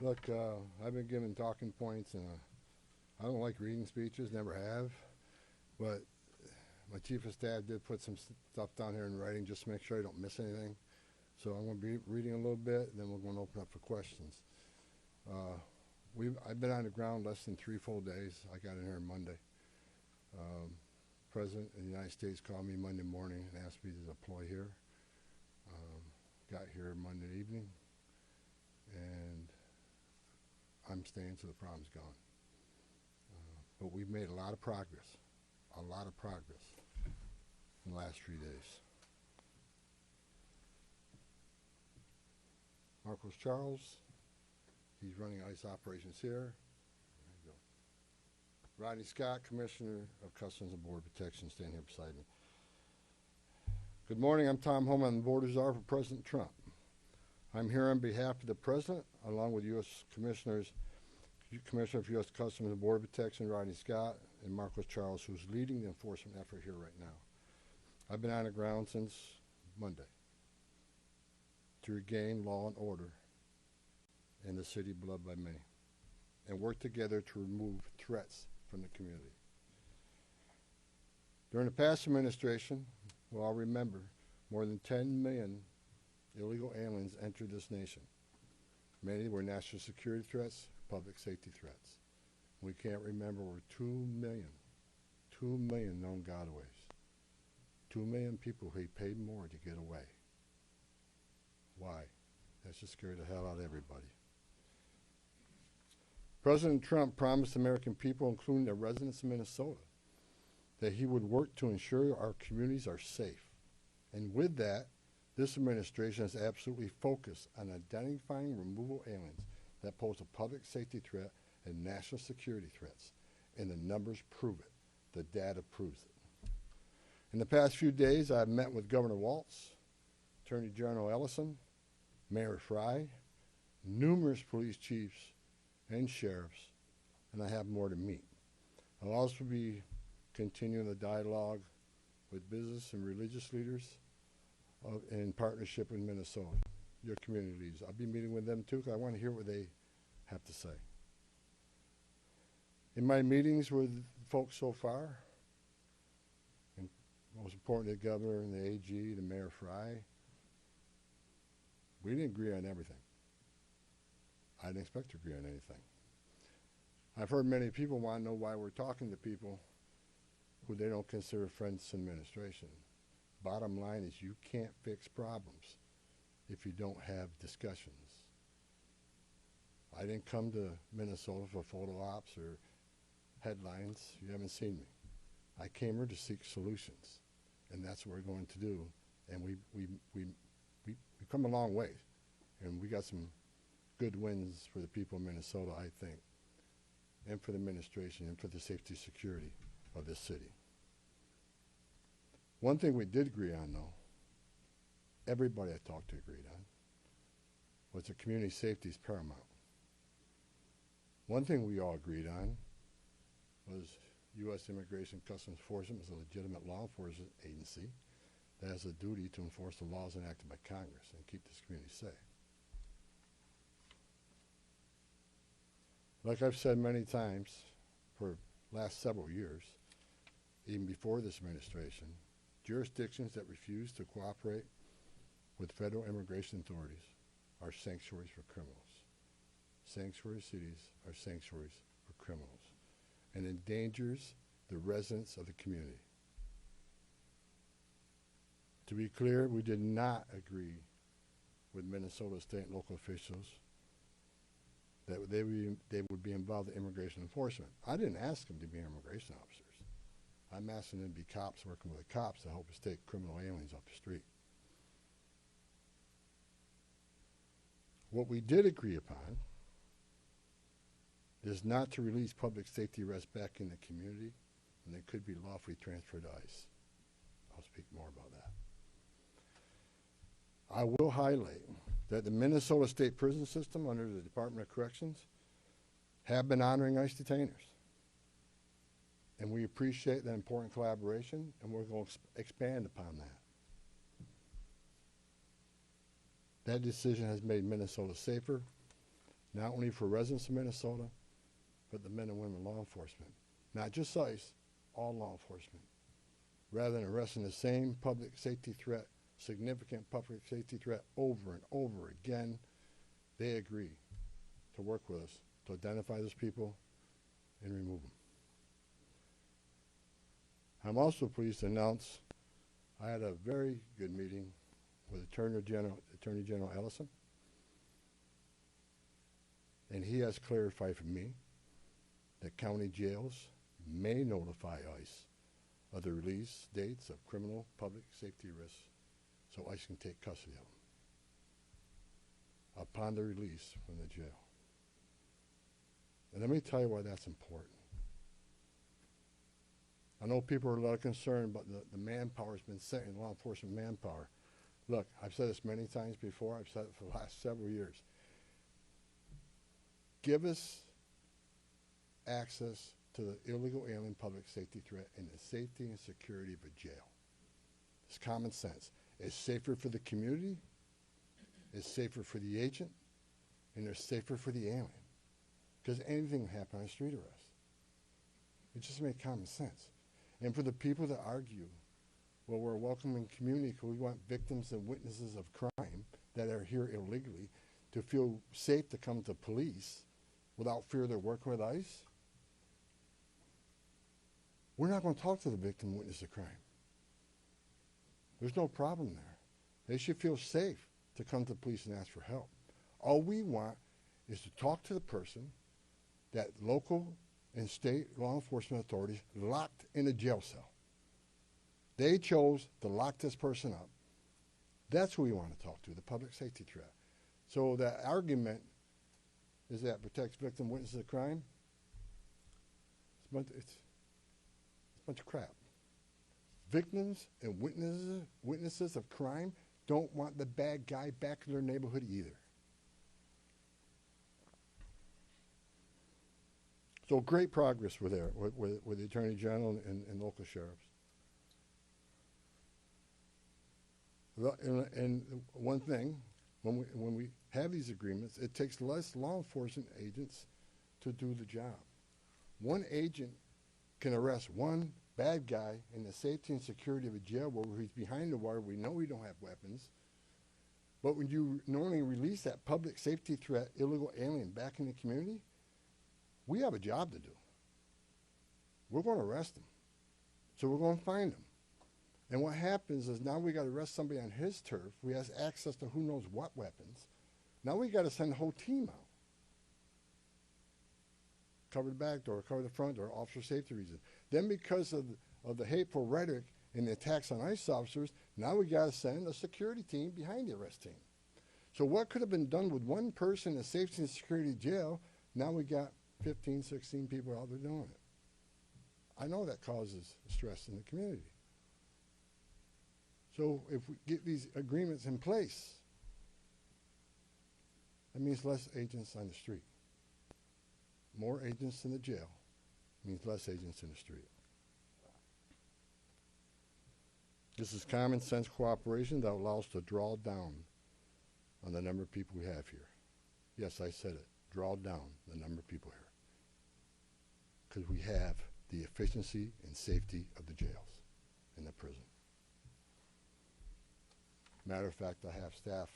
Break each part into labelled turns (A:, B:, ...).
A: Look, I've been given talking points, and I don't like reading speeches, never have. But my chief of staff did put some stuff down here in writing just to make sure I don't miss anything. So I'm going to be reading a little bit, and then we're going to open up for questions. I've been on the ground less than 3 full days. I got in here Monday. President of the United States called me Monday morning and asked me to deploy here. Got here Monday evening, and I'm staying till the problem's gone. But we've made a lot of progress in the last 3 days. Marcos Charles, he's running ICE operations here. There you go. Rodney Scott, Commissioner of Customs and Border Protection, standing here beside me. Good morning, I'm Tom Homan, the Border Czar for President Trump. I'm here on behalf of the President, along with U.S. Commissioner for U.S. Customs and Border Protection, Rodney Scott, and Marcos Charles, who's leading the enforcement effort here right now. I've been on the ground since Monday to regain law and order in the city beloved by many, and work together to remove threats from the community. During the past administration, we'll all remember, more than 10 million illegal aliens entered this nation. Many were national security threats, public safety threats. We can't remember over 2 million known gotaways. 2 million people who paid more to get away. Why? That should scare the hell out of everybody. President Trump promised the American people, including the residents of Minnesota, that he would work to ensure our communities are safe. And with that, this administration is absolutely focused on identifying removal aliens that pose a public safety threat and national security threats. And the numbers prove it. The data proves it. In the past few days, I've met with Governor Walz, Attorney General Ellison, Mayor Fry, numerous police chiefs and sheriffs, and I have more to meet. I'll also be continuing the dialogue with business and religious leaders in partnership with Minnesota, your community leaders. I'll be meeting with them too, because I want to hear what they have to say. In my meetings with folks so far, and most important, the governor and the AG, the Mayor Fry, we didn't agree on everything. I didn't expect to agree on anything. I've heard many people want to know why we're talking to people who they don't consider friends in administration. Bottom line is you can't fix problems if you don't have discussions. I didn't come to Minnesota for photo ops or headlines. You haven't seen me. I came here to seek solutions, and that's what we're going to do. And we've come a long way, and we got some good wins for the people of Minnesota, I think, and for the administration and for the safety and security of this city. One thing we did agree on, though, everybody I talked to agreed on, was that community safety is paramount. One thing we all agreed on was U.S. Immigration Customs Enforcement is a legitimate law enforcement agency that has a duty to enforce the laws enacted by Congress and keep this community safe. Like I've said many times for the last several years, even before this administration, jurisdictions that refuse to cooperate with federal immigration authorities are sanctuaries for criminals. Sanctuary cities are sanctuaries for criminals, and endangers the residents of the community. To be clear, we did not agree with Minnesota state and local officials that they would be involved in immigration enforcement. I didn't ask them to be immigration officers. I'm asking them to be cops working with the cops to help us take criminal aliens off the street. What we did agree upon is not to release public safety arrests back in the community, and they could be lawfully transferred to ICE. I'll speak more about that. I will highlight that the Minnesota State Prison System under the Department of Corrections have been honoring ICE detainers. And we appreciate that important collaboration, and we're going to expand upon that. That decision has made Minnesota safer, not only for residents of Minnesota, but the men and women law enforcement. Not just ICE, all law enforcement. Rather than arresting the same public safety threat, significant public safety threat over and over again, they agree to work with us to identify those people and remove them. I'm also pleased to announce I had a very good meeting with Attorney General Ellison, and he has clarified for me that county jails may notify ICE of the release dates of criminal public safety risks so ICE can take custody of them upon their release from the jail. And let me tell you why that's important. I know people are a lot concerned about the manpower has been sent in law enforcement manpower. Look, I've said this many times before. I've said it for the last several years. Give us access to the illegal alien public safety threat and the safety and security of a jail. It's common sense. It's safer for the community, it's safer for the agent, and it's safer for the alien. Because anything can happen on a street arrest. It just makes common sense. And for the people that argue, well, we're a welcoming community because we want victims and witnesses of crime that are here illegally to feel safe to come to police without fear they're working with ICE, we're not going to talk to the victim and witness of crime. There's no problem there. They should feel safe to come to police and ask for help. All we want is to talk to the person that local and state law enforcement authorities locked in a jail cell. They chose to lock this person up. That's who we want to talk to, the public safety threat. So that argument is that protects victim witnesses of crime. It's a bunch of crap. Victims and witnesses of crime don't want the bad guy back in their neighborhood either. So great progress with the Attorney General and local sheriffs. And one thing, when we have these agreements, it takes less law enforcement agents to do the job. One agent can arrest one bad guy in the safety and security of a jail where he's behind the wire. We know we don't have weapons. But when you normally release that public safety threat, illegal alien back in the community, we have a job to do. We're going to arrest him. So we're going to find him. And what happens is now we got to arrest somebody on his turf. We have access to who knows what weapons. Now we got to send the whole team out. Cover the back door, cover the front door, officer safety reasons. Then because of the hateful rhetoric and the attacks on ICE officers, now we got to send a security team behind the arrest team. So what could have been done with one person in a safety and security jail, now we got 15, 16 people out there doing it. I know that causes stress in the community. So if we get these agreements in place, that means less agents on the street. More agents in the jail means less agents in the street. This is common sense cooperation that allows us to draw down on the number of people we have here. Yes, I said it. Draw down the number of people here. Because we have the efficiency and safety of the jails and the prison. Matter of fact, I have staff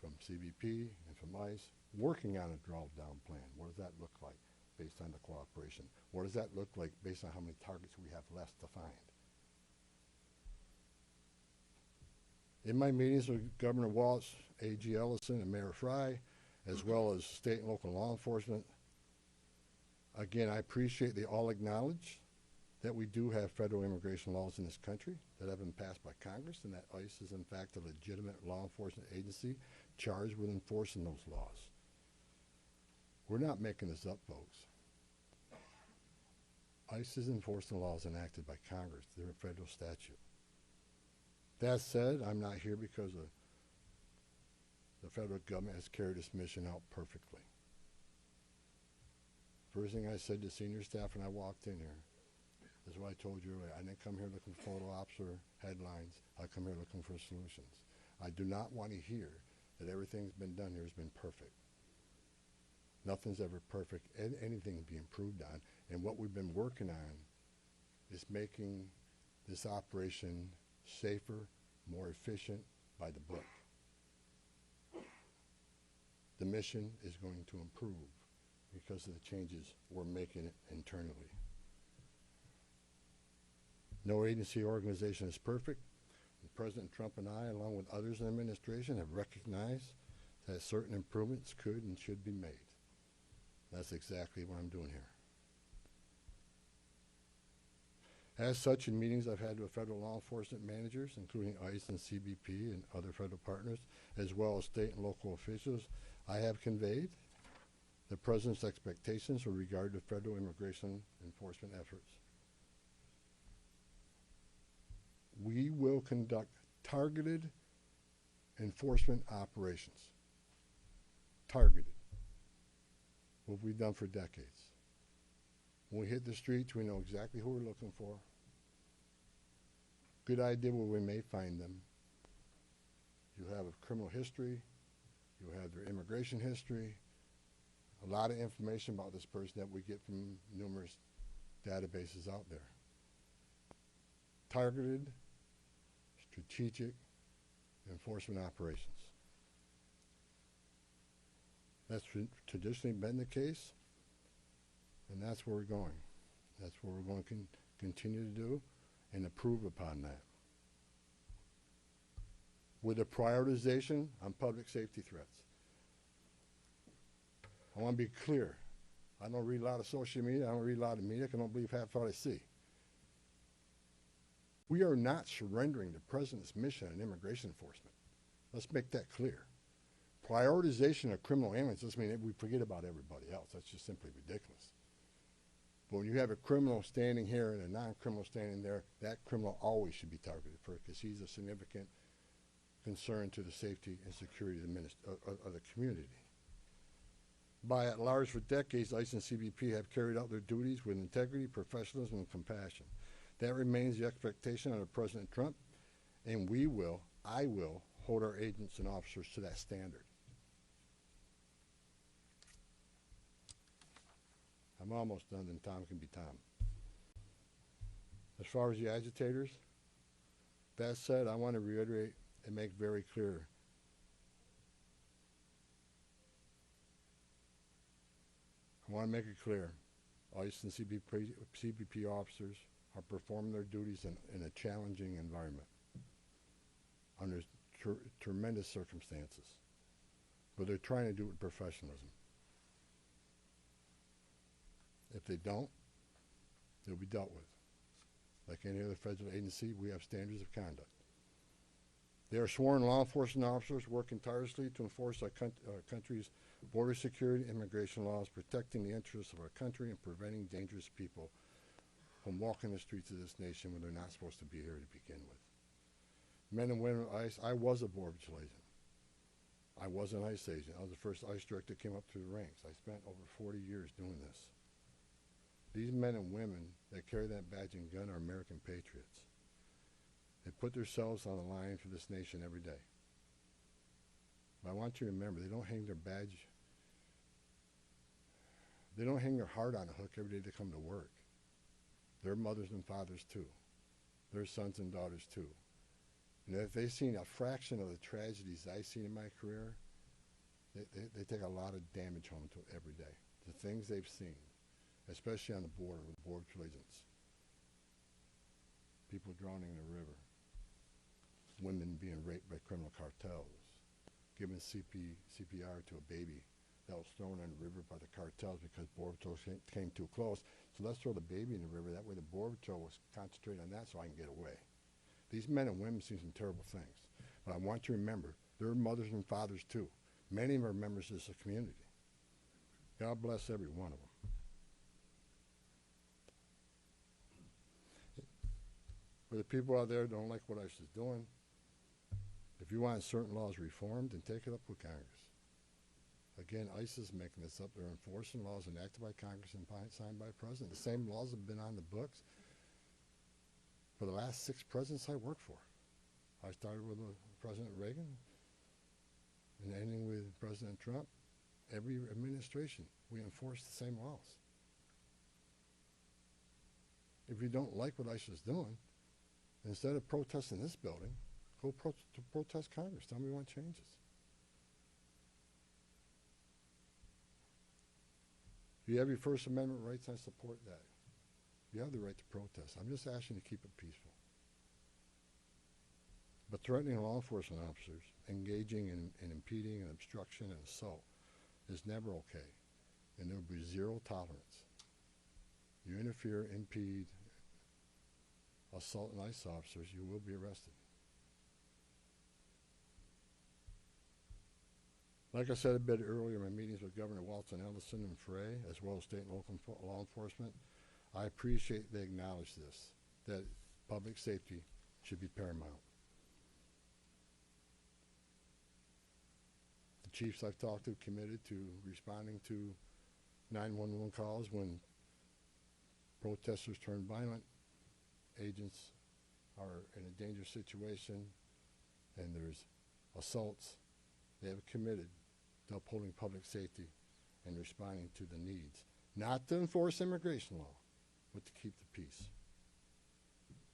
A: from CBP and from ICE working on a draw-down plan. What does that look like based on the cooperation? What does that look like based on how many targets we have left to find? In my meetings with Governor Walz, A.G. Ellison, and Mayor Fry, as well as state and local law enforcement, again, I appreciate they all acknowledge that we do have federal immigration laws in this country that have been passed by Congress, and that ICE is in fact a legitimate law enforcement agency charged with enforcing those laws. We're not making this up, folks. ICE is enforcing laws enacted by Congress. They're a federal statute. That said, I'm not here because the federal government has carried this mission out perfectly. First thing I said to senior staff when I walked in here is what I told you earlier. I didn't come here looking for photo ops or headlines. I come here looking for solutions. I do not want to hear that everything's been done here has been perfect. Nothing's ever perfect, and anything can be improved on. And what we've been working on is making this operation safer, more efficient, by the book. The mission is going to improve because of the changes we're making internally. No agency or organization is perfect. And President Trump and I, along with others in the administration, have recognized that certain improvements could and should be made. That's exactly what I'm doing here. As such, in meetings I've had with federal law enforcement managers, including ICE and CBP and other federal partners, as well as state and local officials, I have conveyed the President's expectations with regard to federal immigration enforcement efforts. We will conduct targeted enforcement operations. Targeted. What we've done for decades. When we hit the streets, we know exactly who we're looking for. Good idea where we may find them. You have a criminal history. You have their immigration history. A lot of information about this person that we get from numerous databases out there. Targeted, strategic enforcement operations. That's traditionally been the case, and that's where we're going. That's what we're going to continue to do and improve upon that. With a prioritization on public safety threats. I want to be clear. I don't read a lot of social media. I don't read a lot of media. I don't believe half what I see. We are not surrendering the President's mission in immigration enforcement. Let's make that clear. Prioritization of criminal aliens doesn't mean that we forget about everybody else. That's just simply ridiculous. But when you have a criminal standing here and a non-criminal standing there, that criminal always should be targeted first because he's a significant concern to the safety and security of the community. By and large, for decades, ICE and CBP have carried out their duties with integrity, professionalism, and compassion. That remains the expectation under President Trump, and I will, hold our agents and officers to that standard. I'm almost done, then Tom can be Tom. As far as the agitators, that said, I want to reiterate and make very clear. I want to make it clear, ICE and CBP officers are performing their duties in a challenging environment under tremendous circumstances, but they're trying to do it with professionalism. If they don't, they'll be dealt with. Like any other federal agency, we have standards of conduct. They are sworn law enforcement officers working tirelessly to enforce our country's border security, immigration laws, protecting the interests of our country and preventing dangerous people from walking the streets of this nation when they're not supposed to be here to begin with. Men and women of ICE, I was a Border Patrol agent. I was an ICE agent. I was the first ICE director that came up through the ranks. I spent over 40 years doing this. These men and women that carry that badge and gun are American patriots. They put themselves on the line for this nation every day. But I want you to remember, they don't hang their badge, they don't hang their heart on a hook every day they come to work. They're mothers and fathers too. They're sons and daughters too. And if they've seen a fraction of the tragedies I've seen in my career, they take a lot of damage home to every day. The things they've seen, especially on the border with border agents. People drowning in the river. Women being raped by criminal cartels. Giving CPR to a baby that was thrown in the river by the cartels because Border Patrol came too close. So let's throw the baby in the river. That way the Border Patrol was concentrating on that so I can get away. These men and women see some terrible things. But I want you to remember, they're mothers and fathers too. Many of them are members of this community. God bless every one of them. For the people out there that don't like what ICE is doing, if you want certain laws reformed, then take it up with Congress. Again, ICE is making this up. They're enforcing laws enacted by Congress and signed by the President. The same laws have been on the books for the last 6 presidents I worked for. I started with President Reagan and ending with President Trump. every administration, we enforce the same laws. If you don't like what ICE is doing, instead of protesting this building, go protest Congress. Tell me what changes. You have your First Amendment rights, I support that. You have the right to protest. I'm just asking you to keep it peaceful. But threatening law enforcement officers, engaging in impeding and obstruction and assault is never okay. And there will be zero tolerance. You interfere, impede, assault an ICE officers, you will be arrested. Like I said a bit earlier in my meetings with Governor Walton, Ellison, and Frey, as well as state and local law enforcement, I appreciate they acknowledge this, that public safety should be paramount. The chiefs I've talked to committed to responding to 911 calls when protesters turn violent, agents are in a dangerous situation, and there's assaults. They have committed to upholding public safety and responding to the needs, not to enforce immigration law, but to keep the peace.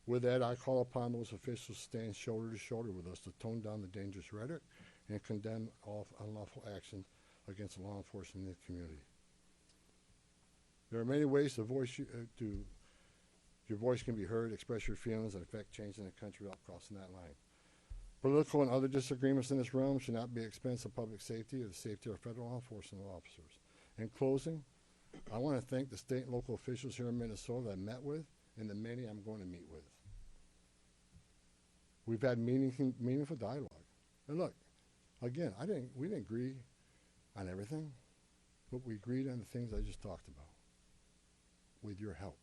A: With that, I call upon those officials to stand shoulder to shoulder with us to tone down the dangerous rhetoric and condemn all unlawful actions against law enforcement in the community. There are many ways your voice can be heard, express your feelings, and affect change in the country without crossing that line. Political and other disagreements in this realm should not be at the expense of public safety or the safety of federal law enforcement officers. In closing, I want to thank the state and local officials here in Minnesota that I met with and the many I'm going to meet with. We've had meaningful dialogue. And look, again, we didn't agree on everything, but we agreed on the things I just talked about with your help.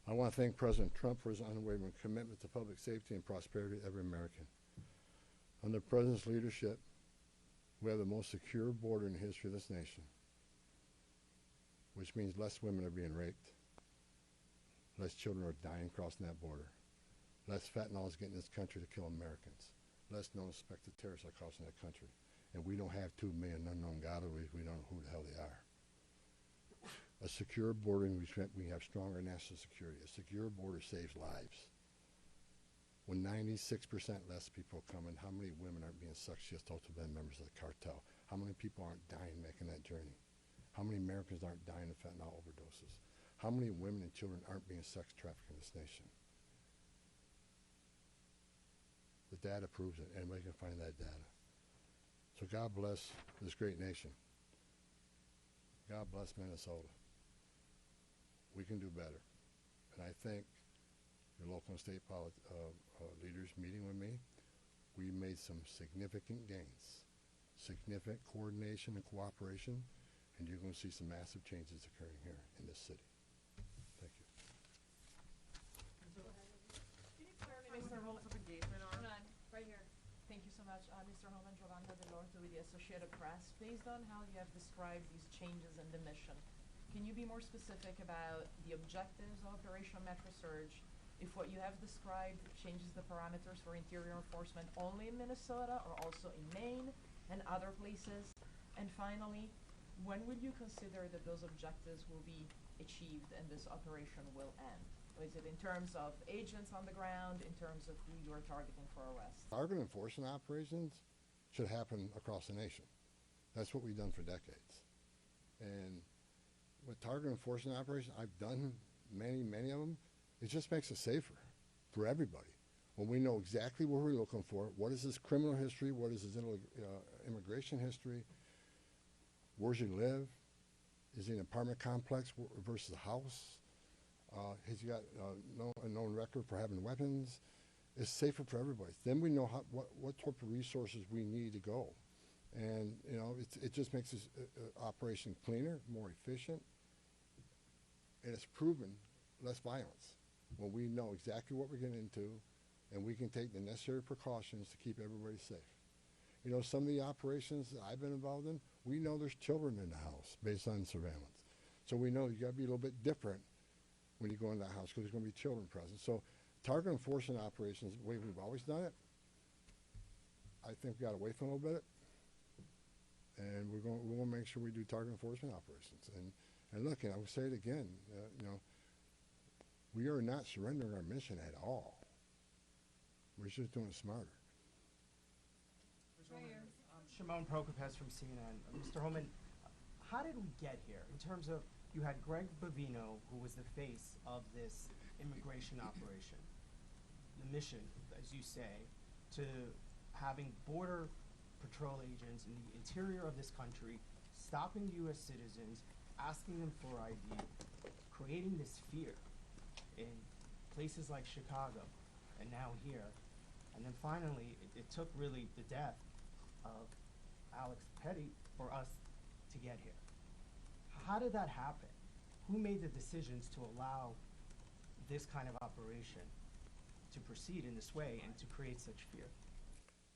A: I want to thank President Trump for his unwavering commitment to public safety and prosperity of every American. Under the President's leadership, we have the most secure border in the history of this nation, which means less women are being raped, less children are dying crossing that border, less fentanyl is getting in this country to kill Americans, less known suspected terrorists are crossing that country. And we don't have 2 million unknown gotaways. We don't know who the hell they are. A secure border, and we have stronger national security. A secure border saves lives. When 96% less people come in, how many women aren't being successful to be members of the cartel? How many people aren't dying making that journey? How many Americans aren't dying of fentanyl overdoses? How many women and children aren't being sex trafficked in this nation? The data proves it. Anybody can find that data. So God bless this great nation. God bless Minnesota. We can do better. And I thank your local and state leaders meeting with me. We made some significant gains, significant coordination and cooperation, and you're going to see some massive changes occurring here in this city. Thank you.
B: Mr. Rules of Engagement on. Right here. Thank you so much. Mr. Homan, Giovanna Delorto with the Associated Press. Based on how you have described these changes in the mission, can you be more specific about the objectives of Operation Metro Surge? If what you have described changes the parameters for interior enforcement only in Minnesota or also in Maine and other places? And finally, when would you consider that those objectives will be achieved and this operation will end? Is it in terms of agents on the ground, in terms of who you are targeting for arrest?
A: Target enforcement operations should happen across the nation. That's what we've done for decades. And with target enforcement operations, I've done many of them. It just makes it safer for everybody. When we know exactly what we're looking for, what is his criminal history, what is his immigration history, where's he live, is he in an apartment complex versus a house, has he got a known record for having weapons, it's safer for everybody. Then we know what type of resources we need to go. And it just makes this operation cleaner, more efficient, and it's proven less violence when we know exactly what we're getting into and we can take the necessary precautions to keep everybody safe. Some of the operations that I've been involved in, we know there's children in the house based on surveillance. So we know you got to be a little bit different when you go in that house because there's going to be children present. So target enforcement operations, the way we've always done it, I think we got away from a little bit. we're going to make sure we do target enforcement operations. And look, and I will say it again, you know, we are not surrendering our mission at all. We're just doing it smarter.
C: Shimon Prokopez from CNN. Mr. Homan, how did we get here in terms of, you had Greg Bovino, who was the face of this immigration operation, the mission, as you say, to having border patrol agents in the interior of this country, stopping U.S. citizens, asking them for ID, creating this fear in places like Chicago and now here. And then finally, it took really the death of Alex Petty for us to get here. How did that happen? Who made the decisions to allow this kind of operation to proceed in this way and to create such fear?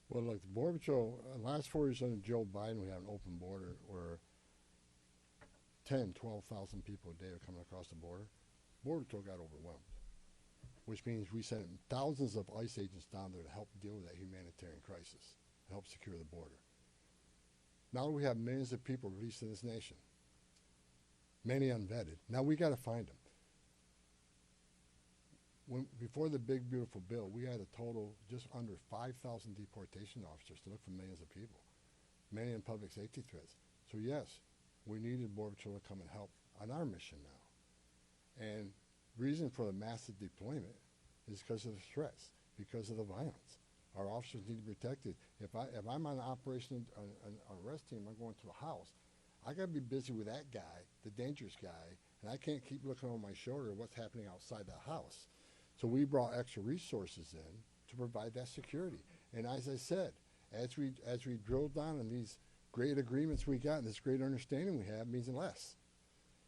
A: Well, look, the Border Patrol, last 4 years under Joe Biden, we had an open border where 10, 12,000 people a day are coming across the border. Border Patrol got overwhelmed, which means we sent thousands of ICE agents down there to help deal with that humanitarian crisis, to help secure the border. Now we have millions of people released in this nation, many unvetted. Now we got to find them. Before the big, beautiful bill, we had a total just under 5,000 deportation officers to look for millions of people, many in public safety threats. So yes, we needed Border Patrol to come and help on our mission now. And reason for the massive deployment is because of the threats, because of the violence. Our officers need to be protected. If I'm on an operation, an arrest team, I'm going to a house, I got to be busy with that guy, the dangerous guy, and I can't keep looking over my shoulder at what's happening outside the house. So we brought extra resources in to provide that security. And as I said, as we drill down on these great agreements we got and this great understanding we have means less.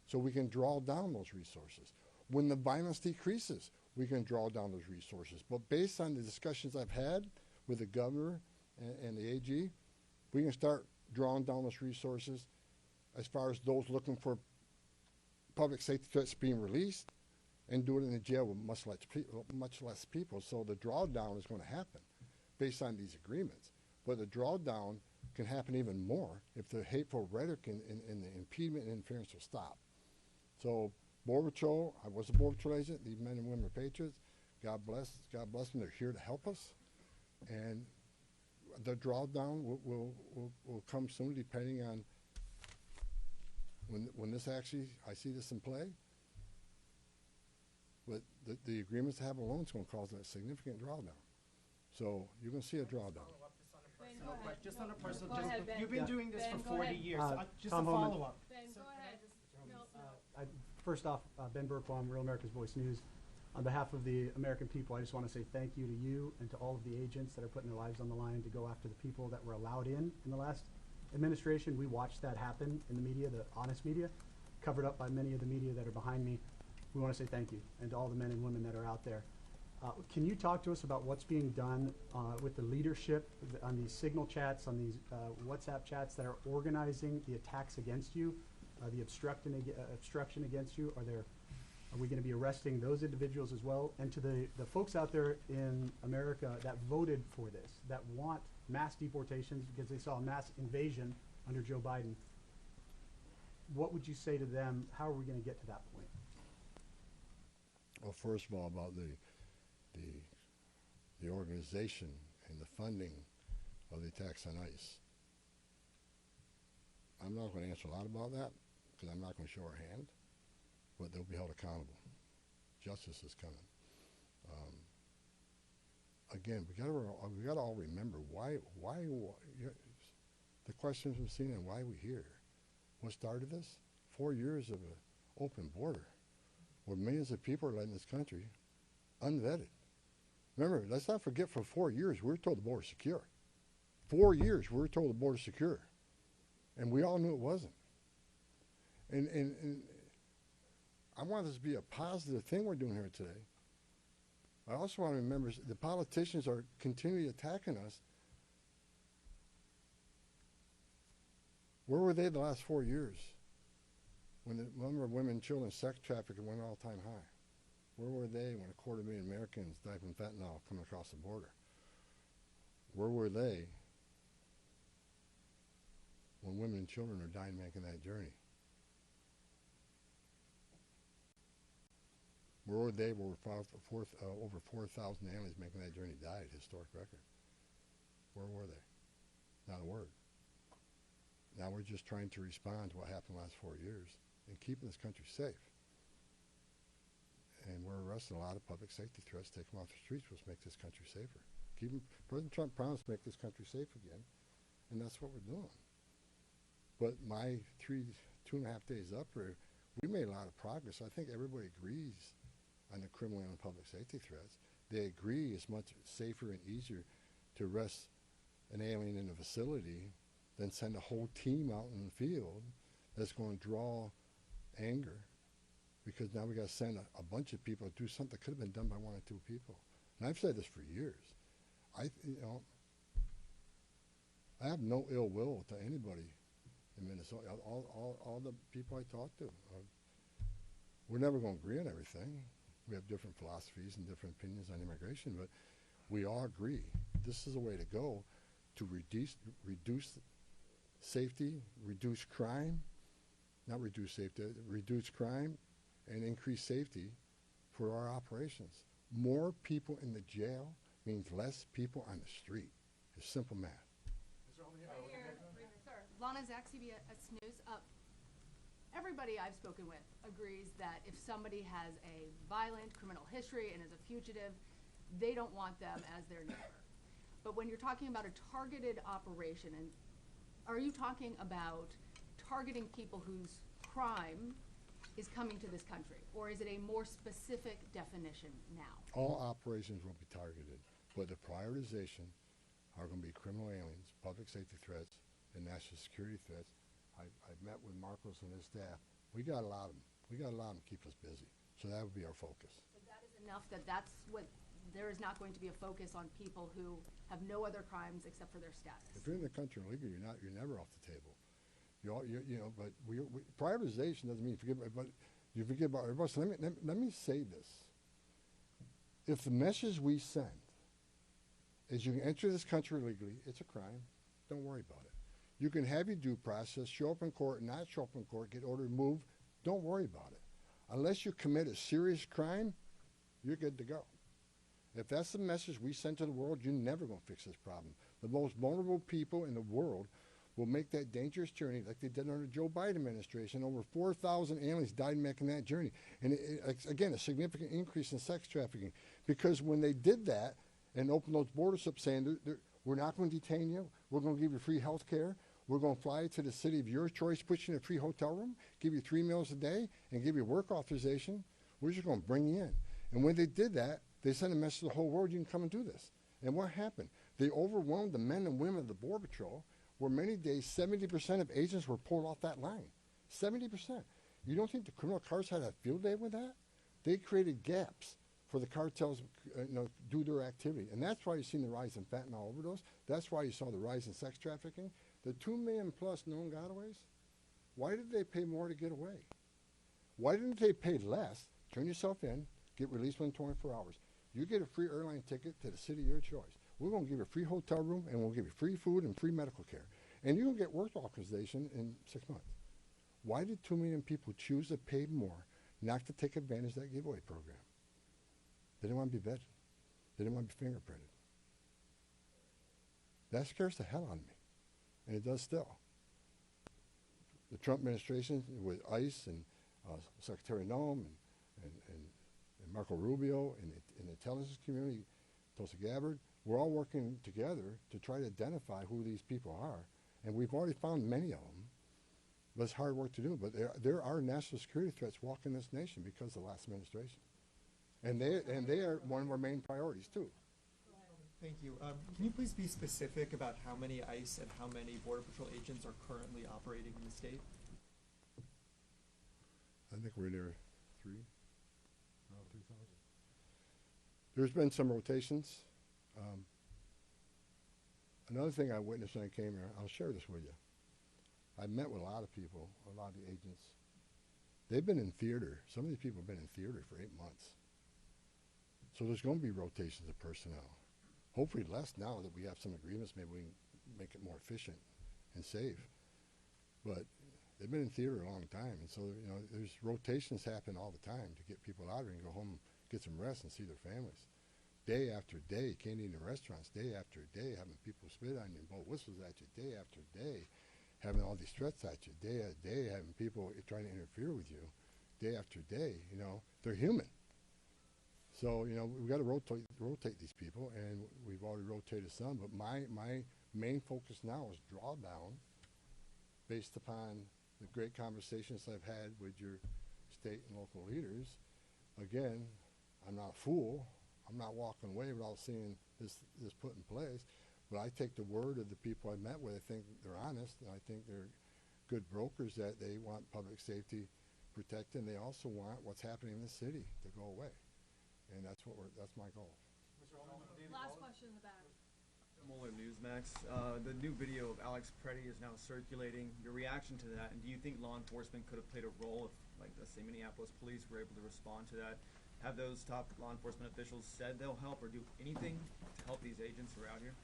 A: So we can draw down those resources. When the violence decreases, we can draw down those resources. But based on the discussions I've had with the governor and the AG, we can start drawing down those resources as far as those looking for public safety threats being released, and do it in the jail with much less people. So the drawdown is going to happen based on these agreements. But the drawdown can happen even more if the hateful rhetoric and the impediment and interference will stop. So Border Patrol, I was a Border Patrol agent. These men and women are patriots. God bless them. They're here to help us. And the drawdown will come soon, depending on when this actually, I see this in play. But the agreements to have a loan is going to cause a significant drawdown. So you're going to see a drawdown.
C: Just on a personal,
B: Go ahead, Ben.
C: you've been doing this
B: Ben,
C: for
B: go
C: 40
B: ahead.
C: years. Just
D: Tom
C: a
D: Homan.
C: follow-up.
B: Ben, go ahead.
D: First off, Ben Burkbaum, Real America's Voice News. On behalf of the American people, I just want to say thank you to you and to all of the agents that are putting their lives on the line to go after the people that were allowed in the last administration. We watched that happen in the media, the honest media, covered up by many of the media that are behind me. We want to say thank you, and to all the men and women that are out there. Can you talk to us about what's being done with the leadership on these signal chats, on these WhatsApp chats that are organizing the attacks against you, the obstruction against you? Are we going to be arresting those individuals as well? And to the folks out there in America that voted for this, that want mass deportations because they saw a mass invasion under Joe Biden, what would you say to them? How are we going to get to that point?
A: Well, first of all, about the organization and the funding of the attacks on ICE. I'm not going to answer a lot about that because I'm not going to show our hand, but they'll be held accountable. Justice is coming. Again, we got to all remember why the questions we've seen and why we're here. What started this? 4 years of an open border, where millions of people are let in this country unvetted. Remember, let's not forget, for 4 years, we were told the border's secure. 4 years, we were told the border's secure. And we all knew it wasn't. And I want this to be a positive thing we're doing here today. I also want to remember the politicians are continually attacking us. Where were they the last 4 years when the number of women and children sex trafficking went all-time high? Where were they when 250,000 Americans died from fentanyl coming across the border? Where were they when women and children are dying making that journey. Where were they? Over 4,000 aliens making that journey died, historic record. Where were they? Not a word. Now we're just trying to respond to what happened the last 4 years and keeping this country safe. And we're arresting a lot of public safety threats, take them off the streets, which make this country safer. President Trump promised to make this country safe again, and that's what we're doing. But my 2.5 days up here, we made a lot of progress. I think everybody agrees on the criminal and public safety threats. They agree it's much safer and easier to arrest an alien in a facility than send a whole team out in the field that's going to draw anger, because now we got to send a bunch of people to do something that could have been done by 1 or 2 people. And I've said this for years. I have no ill will to anybody in Minnesota. All the people I talk to, we're never going to agree on everything. We have different philosophies and different opinions on immigration, but we all agree this is a way to go to reduce safety, reduce crime, not reduce safety, reduce crime and increase safety for our operations. More people in the jail means less people on the street. It's simple math.
E: Sir, Lana Zach, CBS News. Everybody I've spoken with agrees that if somebody has a violent criminal history and is a fugitive, they don't want them as their neighbor. But when you're talking about a targeted operation, and are you talking about targeting people whose crime is coming to this country, or is it a more specific definition now?
A: All operations will be targeted, but the prioritization are going to be criminal aliens, public safety threats, and national security threats. I've met with Marcos and his staff. We got a lot of them. We got a lot of them to keep us busy. So that would be our focus.
E: So that is enough that's what, there is not going to be a focus on people who have no other crimes except for their status.
A: If you're in the country illegally, you're never off the table. But prioritization doesn't mean you forget about everybody. So let me say this. If the message we send is you can enter this country illegally, it's a crime, don't worry about it. You can have your due process, show up in court, not show up in court, get ordered removed, don't worry about it. Unless you commit a serious crime, you're good to go. If that's the message we send to the world, you're never going to fix this problem. The most vulnerable people in the world will make that dangerous journey like they did under the Joe Biden administration. Over 4,000 aliens died making that journey. And again, a significant increase in sex trafficking. Because when they did that and opened those borders up saying, we're not going to detain you, we're going to give you free health care, we're going to fly you to the city of your choice, put you in a free hotel room, give you 3 meals a day, and give you work authorization, we're just going to bring you in. And when they did that, they sent a message to the whole world, you can come and do this. And what happened? They overwhelmed the men and women of the Border Patrol, where many days 70% of agents were pulled off that line. 70%. You don't think the criminal cartels had a field day with that? They created gaps for the cartels do their activity. And that's why you've seen the rise in fentanyl overdose. That's why you saw the rise in sex trafficking. The 2 million plus known gotaways, why did they pay more to get away? Why didn't they pay less, turn yourself in, get released within 24 hours? You get a free airline ticket to the city of your choice. We're going to give you a free hotel room, and we'll give you free food and free medical care. And you're going to get work authorization in 6 months. Why did 2 million people choose to pay more not to take advantage of that giveaway program? They didn't want to be vetted. They didn't want to be fingerprinted. That scares the hell out of me, and it does still. The Trump administration with ICE and Secretary Noem and Marco Rubio and the intelligence community, Tulsi Gabbard, we're all working together to try to identify who these people are, and we've already found many of them. But it's hard work to do. But there are national security threats walking this nation because of the last administration, and they are one of our main priorities too.
F: Thank you. Can you please be specific about how many ICE and how many Border Patrol agents are currently operating in the state?
A: I think we're near 3,000. There's been some rotations. Another thing I witnessed when I came here, I'll share this with you. I met with a lot of people, a lot of the agents. They've been in theater. Some of these people have been in theater for 8 months. So there's going to be rotations of personnel. Hopefully less now that we have some agreements, maybe we can make it more efficient and safe. But they've been in theater a long time, and so you know there's rotations happen all the time to get people out of here and go home, get some rest, and see their families. Day after day, can't eat in restaurants. Day after day, having people spit on you and blow whistles at you. Day after day, having all these threats at you. Day after day, having people trying to interfere with you. Day after day, you know, they're human. So you know we've got to rotate these people, and we've already rotated some. But my main focus now is drawdown, based upon the great conversations I've had with your state and local leaders. Again, I'm not a fool. I'm not walking away without seeing this put in place. But I take the word of the people I met with. I think they're honest, and I think they're good brokers, that they want public safety protected, and they also want what's happening in the city to go away. And that's my goal.
E: Last question in the back.
G: Mueller Newsmax. The new video of Alex Preddy is now circulating. Your reaction to that, and do you think law enforcement could have played a role if, like, let's say, Minneapolis police were able to respond to that? Have those top law enforcement officials said they'll help or do anything to help these agents who are out here?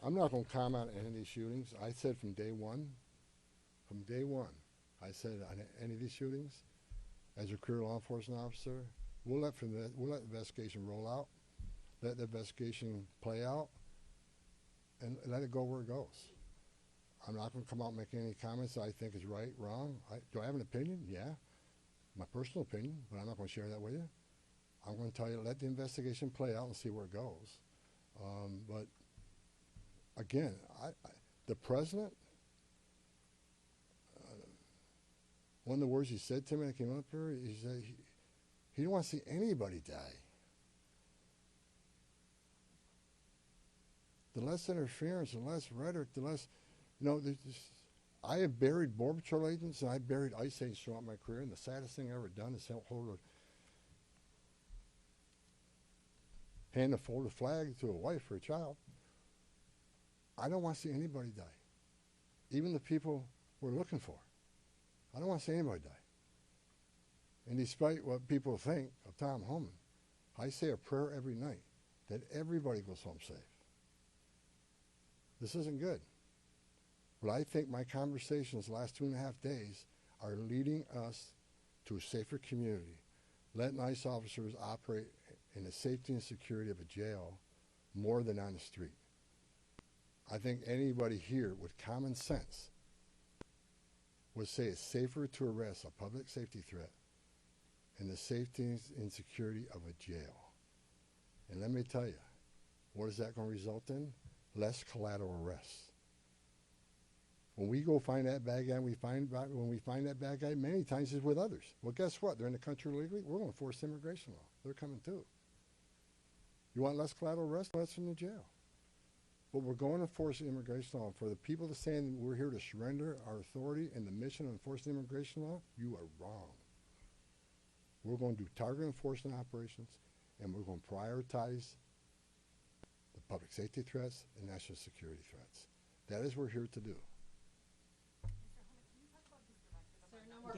A: I'm not going to comment on any of these shootings. I said from day one, I said on any of these shootings, as a career law enforcement officer, we'll let the investigation roll out, let the investigation play out, and let it go where it goes. I'm not going to come out and make any comments that I think is right, wrong. Do I have an opinion? Yeah, my personal opinion, but I'm not going to share that with you. I'm going to tell you, let the investigation play out and see where it goes. But again, the president, one of the words he said to me when I came up here, he said he didn't want to see anybody die. The less interference, the less rhetoric, the less, you know, I have buried Border Patrol agents and I buried ICE agents throughout my career, and the saddest thing I've ever done is hand a folded flag to a wife or a child. I don't want to see anybody die, even the people we're looking for. I don't want to see anybody die. And despite what people think of Tom Homan, I say a prayer every night that everybody goes home safe. This isn't good. But I think my conversations the last 2.5 days are leading us to a safer community, letting ICE officers operate in the safety and security of a jail more than on the street. I think anybody here with common sense would say it's safer to arrest a public safety threat in the safety and security of a jail. And let me tell you, what is that going to result in? Less collateral arrests. When we go find that bad guy, when we find that bad guy, many times it's with others. Well, guess what? They're in the country illegally. We're going to enforce immigration law. They're coming too. You want less collateral arrest? Let us in the jail. But we're going to enforce immigration law. For the people to say we're here to surrender our authority and the mission of enforcing immigration law, you are wrong. We're going to do target enforcement operations, and we're going to prioritize the public safety threats and national security threats. That is what we're here to do.